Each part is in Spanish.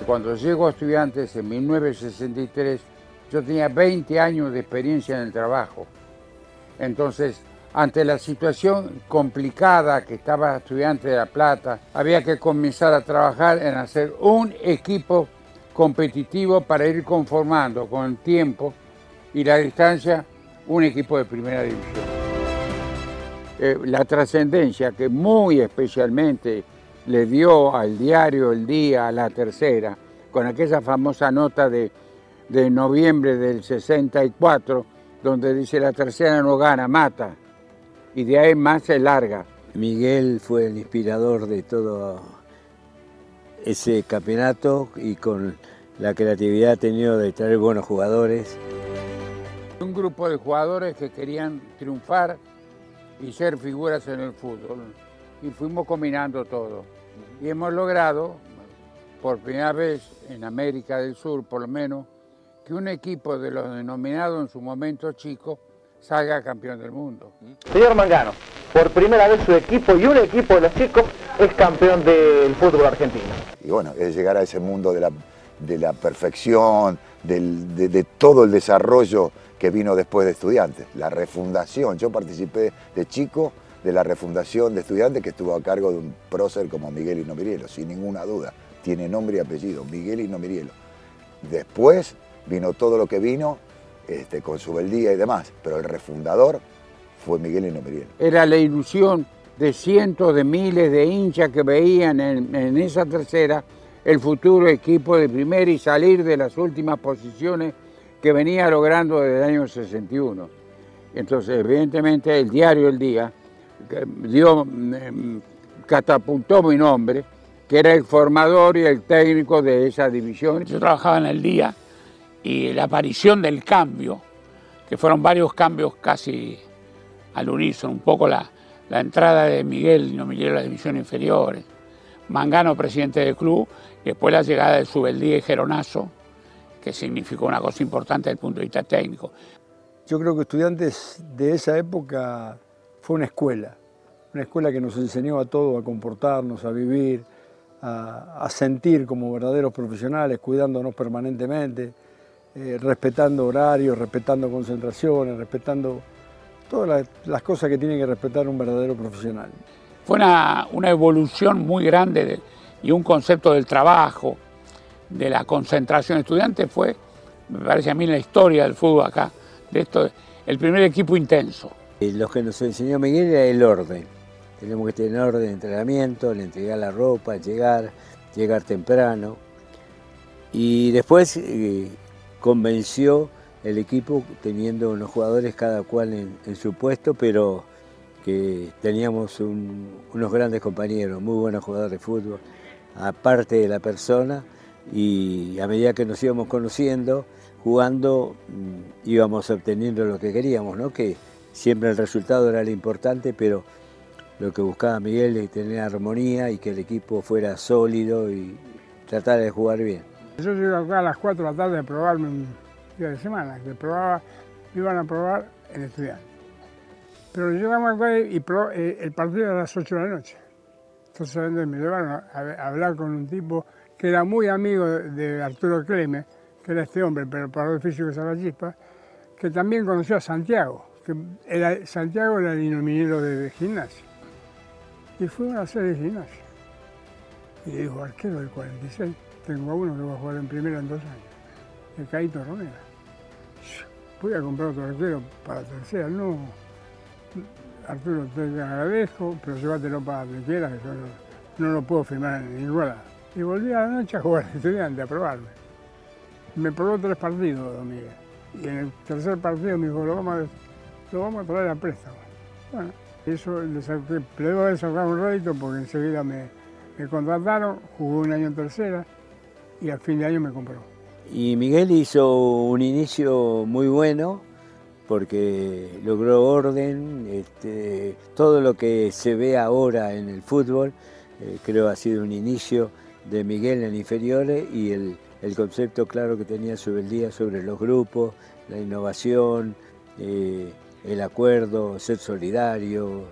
Cuando llego a Estudiantes en 1963, yo tenía 20 años de experiencia en el trabajo. Entonces, ante la situación complicada que estaba Estudiantes de La Plata, había que comenzar a trabajar en hacer un equipo competitivo para ir conformando con el tiempo y la distancia un equipo de primera división. La trascendencia que muy especialmente le dio al diario El Día, a La Tercera, con aquella famosa nota de noviembre del 64, donde dice La Tercera no gana, mata, y de ahí más se larga. Miguel fue el inspirador de todo ese campeonato y con la creatividad ha tenido de traer buenos jugadores. Un grupo de jugadores que querían triunfar y ser figuras en el fútbol, y fuimos combinando todo. Y hemos logrado, por primera vez en América del Sur por lo menos, que un equipo de los denominados en su momento chicos salga campeón del mundo. Señor Mangano, por primera vez su equipo y un equipo de los chicos es campeón del fútbol argentino. Y bueno, es llegar a ese mundo de la perfección, de todo el desarrollo que vino después de Estudiantes. La refundación, yo participé de chico de la refundación de Estudiantes que estuvo a cargo de un prócer como Miguel Hino Mirielo, sin ninguna duda. Tiene nombre y apellido, Miguel Hino Mirielo. Después vino todo lo que vino con Subeldía y demás, pero el refundador fue Miguel Hino Mirielo. Era la ilusión de cientos de miles de hinchas que veían en esa tercera el futuro equipo de primera y salir de las últimas posiciones que venía logrando desde el año 61. Entonces, evidentemente, el diario El Día catapultó mi nombre, que era el formador y el técnico de esa división. Yo trabajaba en El Día y la aparición del cambio, que fueron varios cambios casi al unísono, un poco la entrada de Miguel Hino Mirielo a las divisiones inferiores, Mangano presidente del club, y después la llegada de Subeldía y Geronazo, que significó una cosa importante desde el punto de vista técnico. Yo creo que Estudiantes de esa época fue una escuela que nos enseñó a todos a comportarnos, a vivir, a sentir como verdaderos profesionales, cuidándonos permanentemente, respetando horarios, respetando concentraciones, respetando todas las cosas que tiene que respetar un verdadero profesional. Fue una evolución muy grande y un concepto del trabajo, de la concentración. Estudiantes fue, me parece a mí, la historia del fútbol acá, de esto, el primer equipo intenso. Lo que nos enseñó Miguel era el orden. Tenemos que tener orden de entrenamiento, el entregar la ropa, llegar temprano. Y después convenció el equipo teniendo unos jugadores cada cual en su puesto, pero que teníamos unos grandes compañeros, muy buenos jugadores de fútbol, aparte de la persona, y a medida que nos íbamos conociendo, jugando, íbamos obteniendo lo que queríamos, ¿no? Que siempre el resultado era lo importante, pero lo que buscaba Miguel es tener armonía y que el equipo fuera sólido y tratar de jugar bien. Yo llego acá a las 4 de la tarde a probarme un día de semana, me iban a probar en Estudiantes. Pero llegamos acá y el partido era a las 8 de la noche. Entonces me llevaron a hablar con un tipo que era muy amigo de Arturo Clemes, que era este hombre, pero preparador físico de Salachispa, que también conoció a Santiago, Santiago era el Hino Mirielo de gimnasia. Y fuimos a hacer el gimnasio. Y le dijo, arquero del 46, tengo a uno que va a jugar en primera en 2 años, el Caíto Romero. Voy a comprar otro arquero para tercera, no. Arturo, te agradezco, pero llévatelo para donde quieras, que yo no lo puedo firmar en ningún lado. Y volví a la noche a jugar de Estudiante, a probarme. Me probó 3 partidos, don Miguel. Y en el tercer partido me dijo, lo vamos a traer a préstamo. Bueno, eso le debo haber sacado un rédito porque enseguida me contrataron, jugué un año en tercera y al fin de año me compró. Y Miguel hizo un inicio muy bueno porque logró orden, todo lo que se ve ahora en el fútbol, creo ha sido un inicio de Miguel en inferiores y el concepto claro que tenía Subeldía sobre los grupos, la innovación, el acuerdo, ser solidario,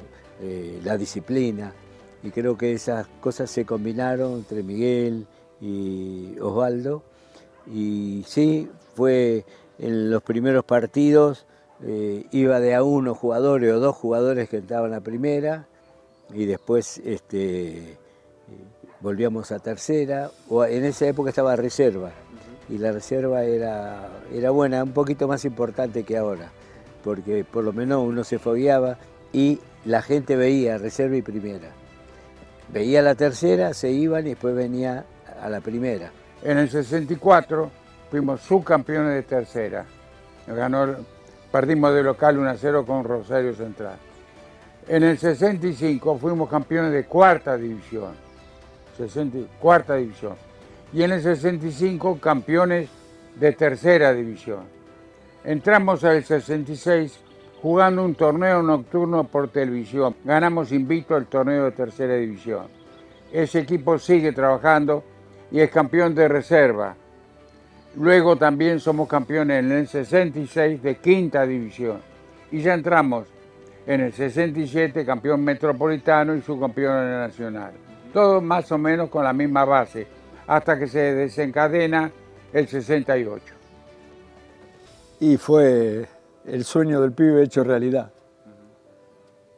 la disciplina. Y creo que esas cosas se combinaron entre Miguel y Osvaldo. Y sí, fue en los primeros partidos, iba de a uno jugadores o dos jugadores que entraban a primera, y después volvíamos a tercera, o en esa época estaba reserva, y la reserva era buena, un poquito más importante que ahora, porque por lo menos uno se fogueaba y la gente veía reserva y primera. Veía la tercera, se iban y después venía a la primera. En el 64 fuimos subcampeones de tercera. Perdimos de local 1-0 con Rosario Central. En el 65 fuimos campeones de cuarta división. Cuarta división. Y en el 65 campeones de tercera división. Entramos al 66 jugando un torneo nocturno por televisión. Ganamos invicto el torneo de tercera división. Ese equipo sigue trabajando y es campeón de reserva. Luego también somos campeones en el 66 de quinta división. Y ya entramos en el 67 campeón metropolitano y subcampeón en el nacional. Todo más o menos con la misma base, hasta que se desencadena el 68. Y fue el sueño del pibe hecho realidad.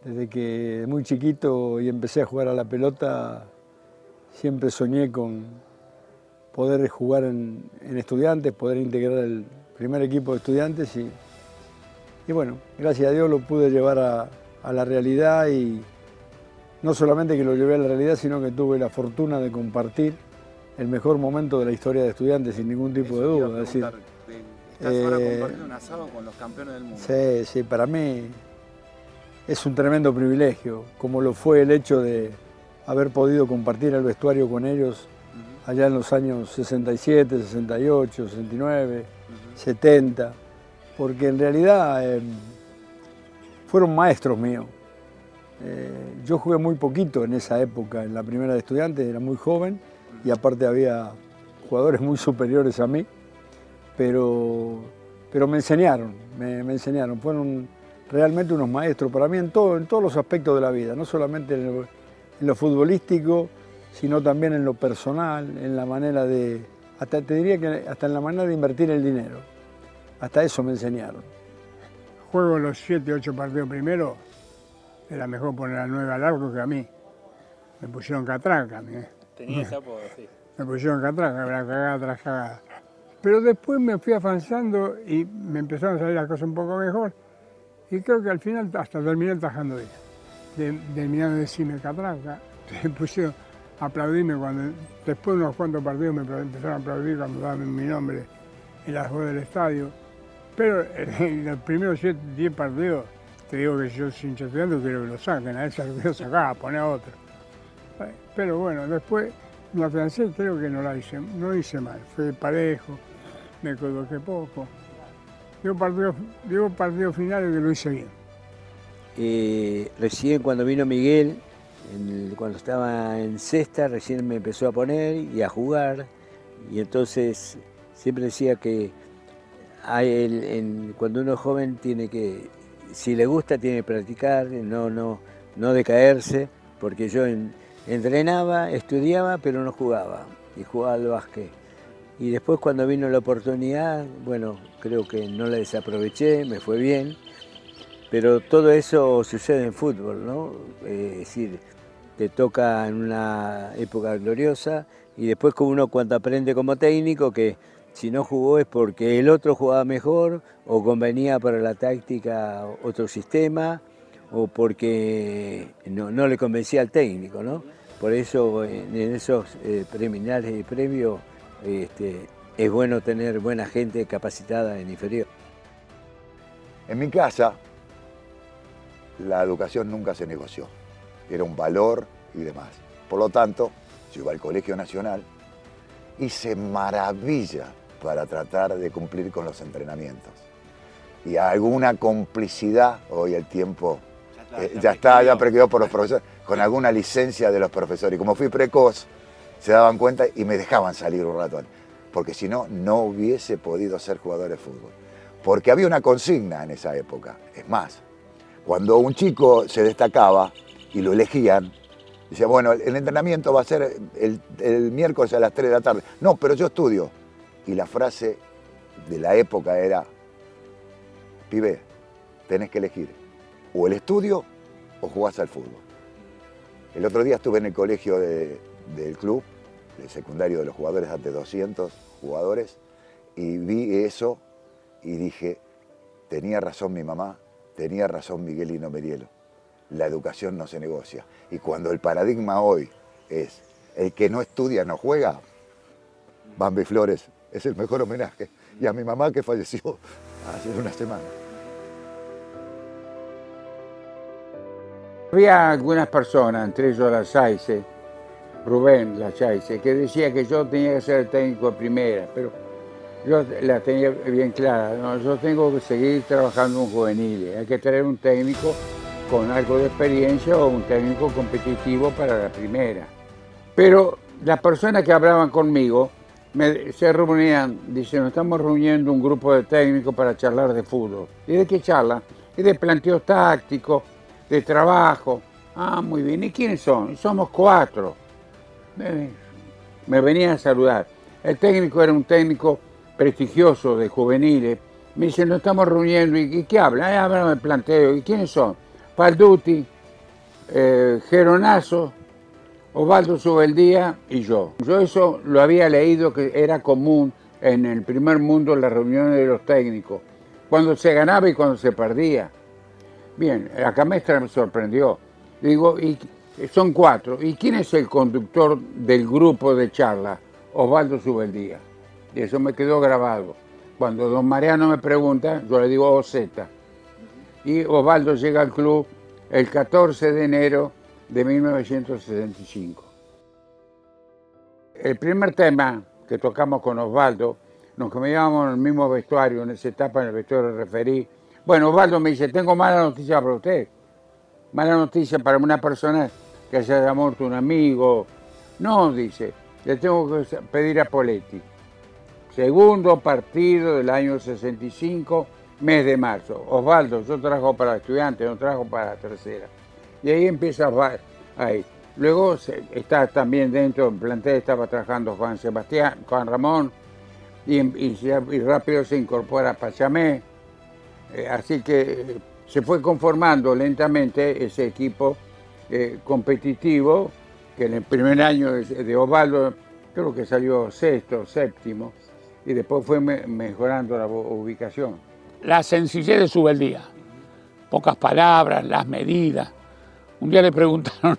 Desde que muy chiquito y empecé a jugar a la pelota, siempre soñé con poder jugar en Estudiantes, poder integrar el primer equipo de Estudiantes y bueno, gracias a Dios lo pude llevar a la realidad, y no solamente que lo llevé a la realidad, sino que tuve la fortuna de compartir el mejor momento de la historia de Estudiantes sin ningún tipo de duda. Es decir, estás ahora compartiendo un asado con los campeones del mundo. Sí, sí, para mí es un tremendo privilegio, como lo fue el hecho de haber podido compartir el vestuario con ellos allá en los años 67, 68, 69, 70, porque en realidad fueron maestros míos. Yo jugué muy poquito en esa época, en la primera de Estudiantes, era muy joven y aparte había jugadores muy superiores a mí, pero me enseñaron, me enseñaron, fueron realmente unos maestros para mí en todos los aspectos de la vida, no solamente en lo futbolístico, sino también en lo personal, en la manera te diría que hasta en la manera de invertir el dinero. Hasta eso me enseñaron. Juego los 7, 8 partidos primero, era mejor poner a 9 al arco que a mí. Me pusieron catraca a mí. Tenía ese apodo, sí. Me pusieron catraca, era cagada tras cagada. Pero después me fui avanzando y me empezaron a salir las cosas un poco mejor. Y creo que al final hasta terminé atajando bien. Terminaron de decirme catraca. Me pusieron a aplaudirme cuando, después de unos cuantos partidos me empezaron a aplaudir cuando daban mi nombre en las ruedas del estadio. Pero en los primeros 10 partidos, te digo que yo soy hincha Estudiante, quiero que lo saquen, a ese lo quiero sacar, a poner a otro. Pero bueno, después me afiancé, creo que no lo hice mal, fue parejo, me equivoqué poco. Digo partido final que lo hice bien. Recién cuando vino Miguel, cuando estaba en sexta, recién me empezó a poner y a jugar, y entonces siempre decía que cuando uno es joven tiene que, si le gusta, tiene que practicar, no decaerse, porque yo entrenaba, estudiaba, pero no jugaba, y jugaba al básquet. Y después cuando vino la oportunidad, bueno, creo que no la desaproveché, me fue bien, pero todo eso sucede en fútbol, ¿no? Es decir, te toca en una época gloriosa, y después uno cuando aprende como técnico que si no jugó es porque el otro jugaba mejor o convenía para la táctica otro sistema o porque no le convencía al técnico, ¿no? Por eso en esos preliminares y previos es bueno tener buena gente capacitada en inferior. En mi casa la educación nunca se negoció, era un valor y demás. Por lo tanto, yo iba al Colegio Nacional, hice maravilla para tratar de cumplir con los entrenamientos. Y alguna complicidad, hoy el tiempo ya prescribió por los profesores, con alguna licencia de los profesores. Y como fui precoz, se daban cuenta y me dejaban salir un rato, porque si no, no hubiese podido ser jugador de fútbol. Porque había una consigna en esa época. Es más, cuando un chico se destacaba y lo elegían, Dice, bueno, el entrenamiento va a ser el miércoles a las 3 de la tarde. No, pero yo estudio. Y la frase de la época era, pibe, tenés que elegir o el estudio o jugás al fútbol. El otro día estuve en el colegio del club, del secundario de los jugadores, ante 200 jugadores, y vi eso y dije, tenía razón mi mamá, tenía razón Miguelino Merielo. La educación no se negocia. Y cuando el paradigma hoy es el que no estudia no juega, Bambi Flores es el mejor homenaje. Y a mi mamá que falleció hace una semana. Había algunas personas, entre ellos Lachaise, Rubén Lachaise, que decía que yo tenía que ser el técnico de primera, pero yo la tenía bien clara, ¿no? Yo tengo que seguir trabajando en juveniles, hay que tener un técnico con algo de experiencia o un técnico competitivo para la primera. Pero las personas que hablaban conmigo se reunían, dicen, nos estamos reuniendo un grupo de técnicos para charlar de fútbol. ¿Y de qué charlan? Y de planteos tácticos, de trabajo. Ah, muy bien. ¿Y quiénes son? Somos 4. Me venían a saludar. El técnico era un técnico prestigioso de juveniles. Me dicen, nos estamos reuniendo. ¿Y qué hablan? Hablan del planteo. ¿Y quiénes son? Falduti, Geronazo, Osvaldo Subeldía y yo. Yo eso lo había leído que era común en el primer mundo en las reuniones de los técnicos, cuando se ganaba y cuando se perdía. Bien, la Camestra me sorprendió. Digo, y son 4. ¿Y quién es el conductor del grupo de charla? Osvaldo Subeldía. Y eso me quedó grabado. Cuando don Mariano me pregunta, yo le digo OZ. Y Osvaldo llega al club el 14 de enero de 1965. El primer tema que tocamos con Osvaldo, nos cambiábamos en el mismo vestuario, en esa etapa en el vestuario referí. Bueno, Osvaldo me dice, tengo mala noticia para usted. Mala noticia para una persona que haya muerto un amigo. No, dice, le tengo que pedir a Poletti. Segundo partido del año 65, mes de marzo. Osvaldo, yo trabajo para estudiantes, no trabajo para tercera. Y ahí empieza ahí. Luego está también dentro del plantel, estaba trabajando Juan Ramón, y rápido se incorpora Pachamé. Así que se fue conformando lentamente ese equipo competitivo, que en el primer año de Osvaldo creo que salió 6º, 7º, y después fue mejorando la ubicación. La sencillez de Subeldía, pocas palabras, las medidas. Un día le preguntaron,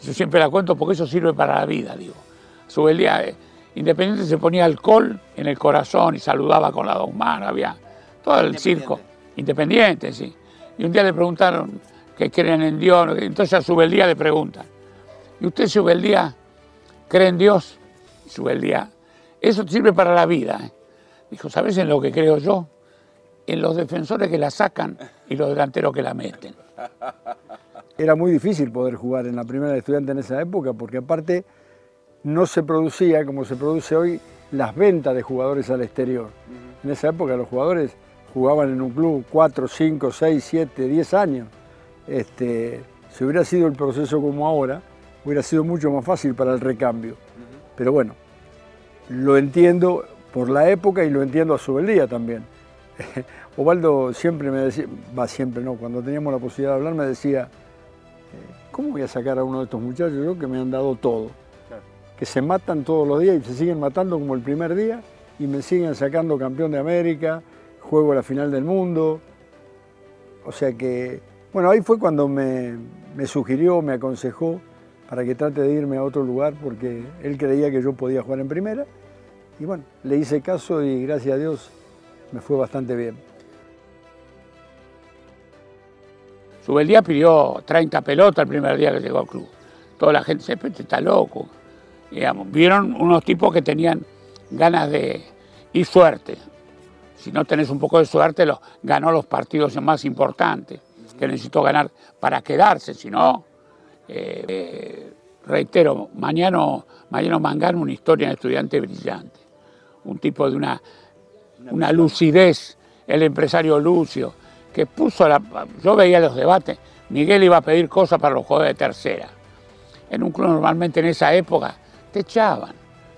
yo siempre la cuento porque eso sirve para la vida, digo. Subeldía, Independiente se ponía alcohol en el corazón y saludaba con las 2 manos, había todo el circo. Independiente, sí. Y un día le preguntaron que creen en Dios, entonces a Subeldía le preguntan, ¿y usted, Subeldía, cree en Dios? Subeldía, eso sirve para la vida. Dijo, ¿sabes en lo que creo yo? En los defensores que la sacan y los delanteros que la meten. Era muy difícil poder jugar en la primera de estudiante en esa época, porque aparte no se producía, como se produce hoy, las ventas de jugadores al exterior. En esa época los jugadores jugaban en un club 4, 5, 6, 7, 10 años. Si hubiera sido el proceso como ahora, hubiera sido mucho más fácil para el recambio. Pero bueno, lo entiendo por la época y lo entiendo a Subeldía también. Osvaldo siempre me decía, siempre no, cuando teníamos la posibilidad de hablar me decía, ¿cómo voy a sacar a uno de estos muchachos yo que me han dado todo? Claro. Que se matan todos los días y se siguen matando como el primer día y me siguen sacando campeón de América, juego la final del mundo. O sea que, bueno, ahí fue cuando me sugirió, me aconsejó para que trate de irme a otro lugar porque él creía que yo podía jugar en primera. Y bueno, le hice caso y gracias a Dios me fue bastante bien. Subeldía pidió 30 pelotas el primer día que llegó al club. Toda la gente dice, este está loco. Digamos, vieron unos tipos que tenían ganas y suerte. Si no tenés un poco de suerte, ganó los partidos más importantes, que necesitó ganar para quedarse, si no, reitero, Mariano Mangano, una historia de estudiante brillante. Un tipo de una lucidez, el empresario Lucio, que puso yo veía los debates, Miguel iba a pedir cosas para los jugadores de tercera. en un club normalmente en esa época te echaban.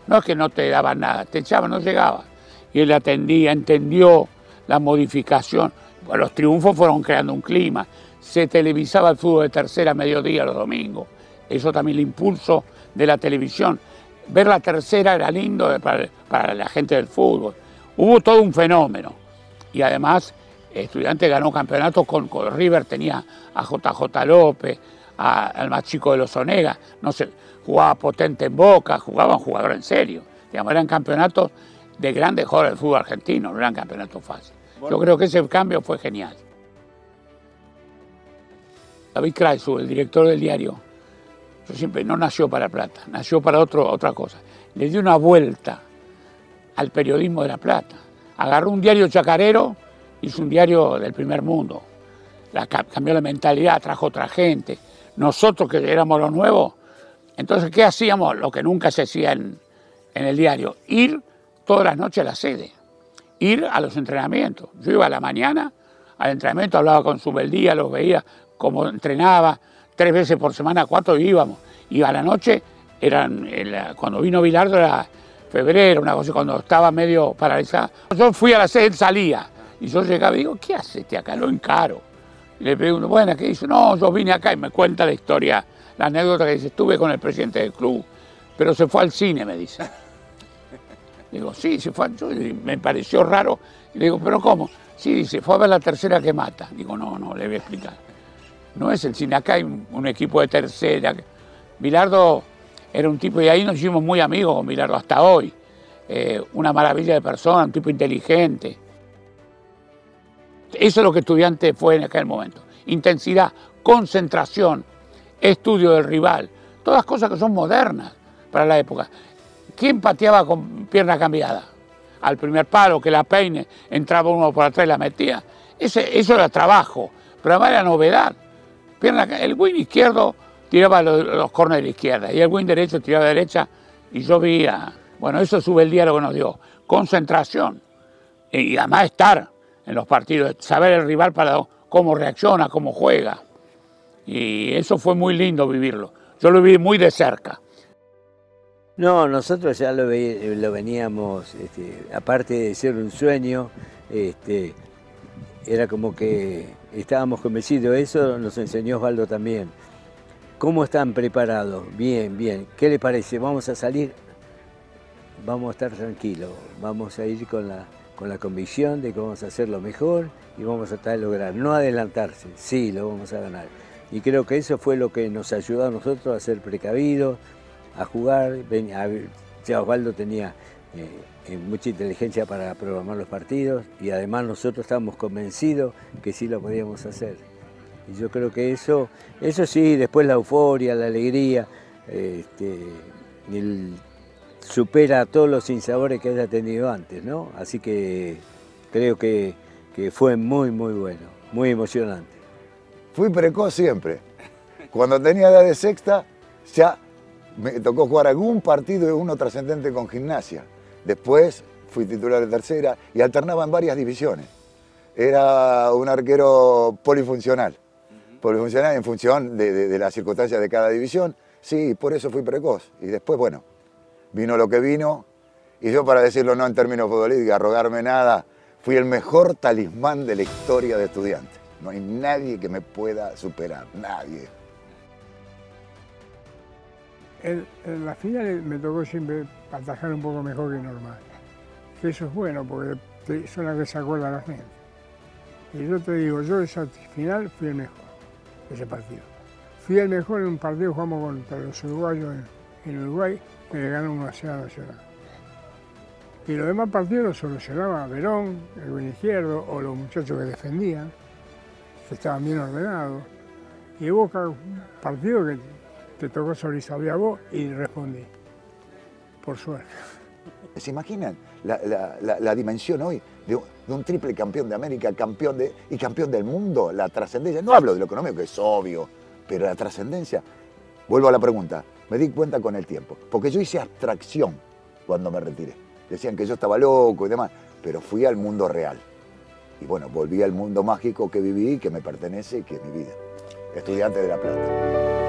No es que no te daban nada, te echaban, no llegaba. Y él atendía, entendió la modificación. Bueno, los triunfos fueron creando un clima. Se televisaba el fútbol de tercera a mediodía los domingos. Eso también el impulso de la televisión. Ver la tercera era lindo para la gente del fútbol. Hubo todo un fenómeno. Y además, Estudiantes ganó campeonatos con River, tenía a JJ López, al más chico de los Onega, no sé, jugaba potente en Boca, jugaban jugadores en serio. Digamos, eran campeonatos de grandes jugadores del fútbol argentino, no eran campeonatos fáciles. Yo creo que ese cambio fue genial. David Kreisel, el director del diario, yo siempre no nació para Plata, nació para otra cosa. Le dio una vuelta al periodismo de La Plata. Agarró un diario chacarero, hizo un diario del primer mundo. Cambió la mentalidad, trajo otra gente. Nosotros que éramos los nuevos, entonces, ¿qué hacíamos? Lo que nunca se hacía en el diario, ir todas las noches a la sede, ir a los entrenamientos. Yo iba a la mañana al entrenamiento, hablaba con Subeldía, los veía cómo entrenaba, 3 veces por semana, 4 íbamos. Y a la noche, cuando vino Bilardo era febrero, una cosa, cuando estaba medio paralizada. Yo fui a la sede, él salía, y yo llegaba y digo, ¿qué hace este acá? Lo encaro. Y le pregunto, bueno, ¿qué dice? No, yo vine acá, y me cuenta la historia, la anécdota que dice, estuve con el presidente del club, pero se fue al cine, me dice. Digo, sí, se fue, me pareció raro. Y le digo, ¿pero cómo? Sí, dice, fue a ver la tercera que mata. Digo, no, le voy a explicar. No es el cine, acá hay un equipo de tercera. Bilardo era un tipo, y ahí nos hicimos muy amigos con Bilardo hasta hoy. Una maravilla de persona, un tipo inteligente. Eso es lo que Estudiantes fue en aquel momento. Intensidad, concentración, estudio del rival. Todas cosas que son modernas para la época. ¿Quién pateaba con pierna cambiada? Al primer palo, que la peine, entraba uno por atrás y la metía. Eso era trabajo, pero además era novedad. El wing izquierdo tiraba los córneres de la izquierda y el wing derecho tiraba de derecha y yo veía, bueno, eso sube el día lo que nos dio, concentración y además estar en los partidos, saber el rival para cómo reacciona, cómo juega. Y eso fue muy lindo vivirlo. Yo lo viví muy de cerca. No, nosotros ya lo veníamos, aparte de ser un sueño, era como que estábamos convencidos. Eso nos enseñó Osvaldo también. ¿Cómo están preparados? Bien, bien. ¿Qué le parece? ¿Vamos a salir? Vamos a estar tranquilos. Vamos a ir con la convicción de que vamos a hacer lo mejor y vamos a tratar de lograr. No adelantarse, sí, lo vamos a ganar. Y creo que eso fue lo que nos ayudó a nosotros a ser precavidos, a jugar. Ya Osvaldo tenía mucha inteligencia para programar los partidos y además nosotros estábamos convencidos que sí lo podíamos hacer. Y yo creo que eso sí, después la euforia, la alegría, supera todos los sinsabores que haya tenido antes, ¿no? Así que creo que fue muy, muy bueno, muy emocionante. Fui precoz siempre. Cuando tenía edad de sexta, ya me tocó jugar algún partido y uno trascendente con Gimnasia. Después fui titular de tercera y alternaba en varias divisiones. Era un arquero polifuncional. Polifuncional en función de las circunstancias de cada división. Sí, por eso fui precoz. Y después, bueno, vino lo que vino. Y yo, para decirlo no en términos futbolísticos, arrogarme nada, fui el mejor talismán de la historia de Estudiantes. No hay nadie que me pueda superar, nadie. En la final me tocó siempre atajar un poco mejor que normal. Que eso es bueno, porque son las que se acuerda la gente. Y yo te digo, yo esa final fui el mejor de ese partido. Fui el mejor en un partido, jugamos contra los uruguayos en Uruguay, que le ganó 1-0 a Nacional. Y los demás partidos los solucionaba Verón, el buen izquierdo, o los muchachos que defendían, que estaban bien ordenados. Y hubo un partido que te tocó sobresalir a vos y respondí, por suerte. ¿Se imaginan la dimensión hoy de un triple campeón de América, campeón del mundo? La trascendencia, no hablo de lo económico, que es obvio, pero la trascendencia. Vuelvo a la pregunta, me di cuenta con el tiempo, porque yo hice abstracción cuando me retiré. Decían que yo estaba loco y demás, pero fui al mundo real. Y bueno, volví al mundo mágico que viví, que me pertenece y que es mi vida. Estudiante de La Plata.